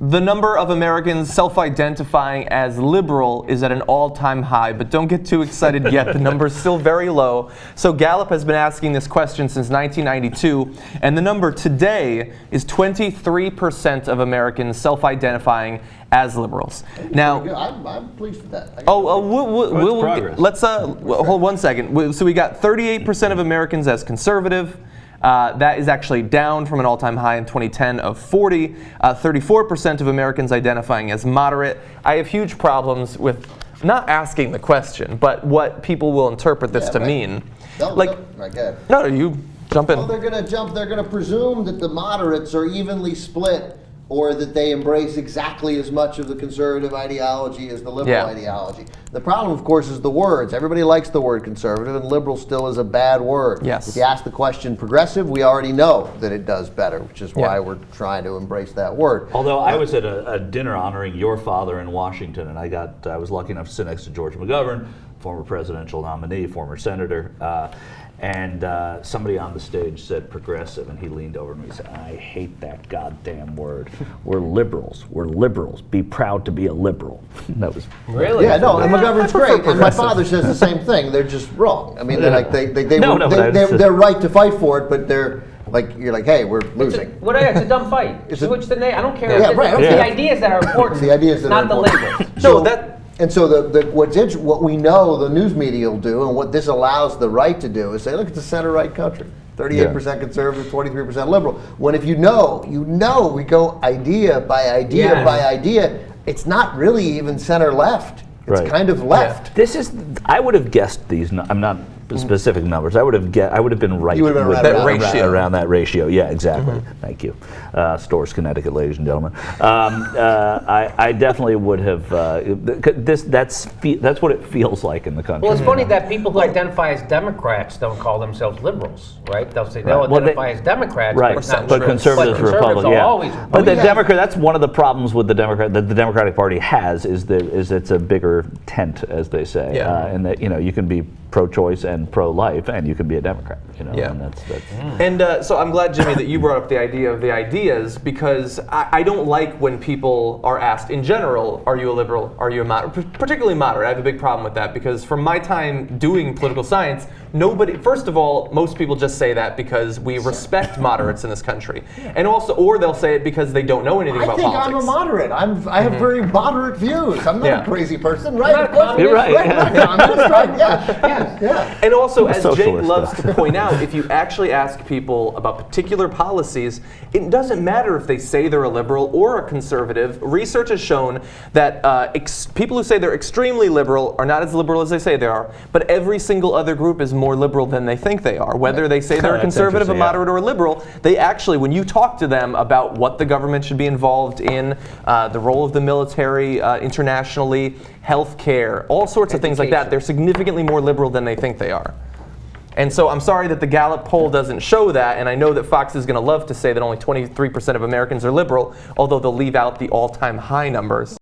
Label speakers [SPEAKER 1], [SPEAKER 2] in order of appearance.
[SPEAKER 1] The number of Americans self-identifying as liberal is at an all-time high, but don't get too excited yet. The number is still very low. So Gallup has been asking this question since 1992, and the number today is 23% of Americans self-identifying as liberals. Now,
[SPEAKER 2] I'm pleased with that.
[SPEAKER 1] Let's hold 1 second. So we got 38% of Americans as conservative. That is actually down from an all-time high in 2010 of 40. 34% of Americans identifying as moderate. I have huge problems with not asking the question, but what people will interpret this to mean. No, you jump in.
[SPEAKER 2] Well, they're going to presume that the moderates are evenly split, or that they embrace exactly as much of the conservative ideology as the liberal ideology. The problem, of course, is the words. Everybody likes the word conservative, and liberal still is a bad word.
[SPEAKER 1] Yes.
[SPEAKER 2] If you ask the question progressive, we already know that it does better, which is why we're trying to embrace that word.
[SPEAKER 3] Although I was at a dinner honoring your father in Washington, and I was lucky enough to sit next to George McGovern, former presidential nominee, former senator, and somebody on the stage said progressive, and he leaned over to me and said, "I hate that goddamn word. We're liberals. We're liberals. Be proud to be a liberal." That was
[SPEAKER 4] really
[SPEAKER 2] and McGovern's great. And my father says the same thing. They're just wrong. I mean, they're right to fight for it, but they're like, you're like, hey, we're losing.
[SPEAKER 4] It's a dumb fight. Switch the name. I don't care.
[SPEAKER 2] The
[SPEAKER 4] ideas that are important.
[SPEAKER 2] The ideas that
[SPEAKER 4] not
[SPEAKER 2] are
[SPEAKER 4] important.
[SPEAKER 2] The labels. And so what we know the news media will do, and what this allows the right to do, is say, look, it's a center-right country. 38% conservative, 23% liberal. When if you know, we go idea by idea by idea. It's not really even center-left. It's kind of left.
[SPEAKER 3] I would have guessed these. I'm not specific numbers. I would have been right.
[SPEAKER 2] You would have been
[SPEAKER 3] around that ratio. Yeah, exactly. Thank you. Storrs, Connecticut, ladies and gentlemen. I definitely would have. That's what it feels like in the country.
[SPEAKER 4] Well, it's funny that people who identify as Democrats don't call themselves liberals, right? They'll say they'll identify as Democrats,
[SPEAKER 3] but conservatives, Republicans,
[SPEAKER 4] always.
[SPEAKER 3] But the Democrat. That's one of the problems with the Democratic Party has is it's a bigger tent, as they say, and that you can be pro-choice and pro-life, and you can be a Democrat. And that's.
[SPEAKER 1] And so I'm glad, Jimmy, that you brought up the idea of the ideas, because I don't like when people are asked in general, are you a liberal, are you a moderate, particularly moderate. I have a big problem with that, because from my time doing political science, first of all, most people just say that because we respect moderates in this country. And also, or they'll say it because they don't know anything about politics.
[SPEAKER 2] I think I'm a moderate. I have very moderate views. I'm not a crazy person, right?
[SPEAKER 3] You're right.
[SPEAKER 1] And also, as Jake loves to point out, if you actually ask people about particular policies, it doesn't matter if they say they're a liberal or a conservative. Research has shown that people who say they're extremely liberal are not as liberal as they say they are, but every single other group is more liberal than they think they are. Whether they say they're a conservative, a moderate, or a liberal, they actually, when you talk to them about what the government should be involved in, the role of the military internationally, health care, all sorts of things like that, they're significantly more liberal than they think they are. And so I'm sorry that the Gallup poll doesn't show that, and I know that Fox is going to love to say that only 23% of Americans are liberal, although they'll leave out the all-time high numbers.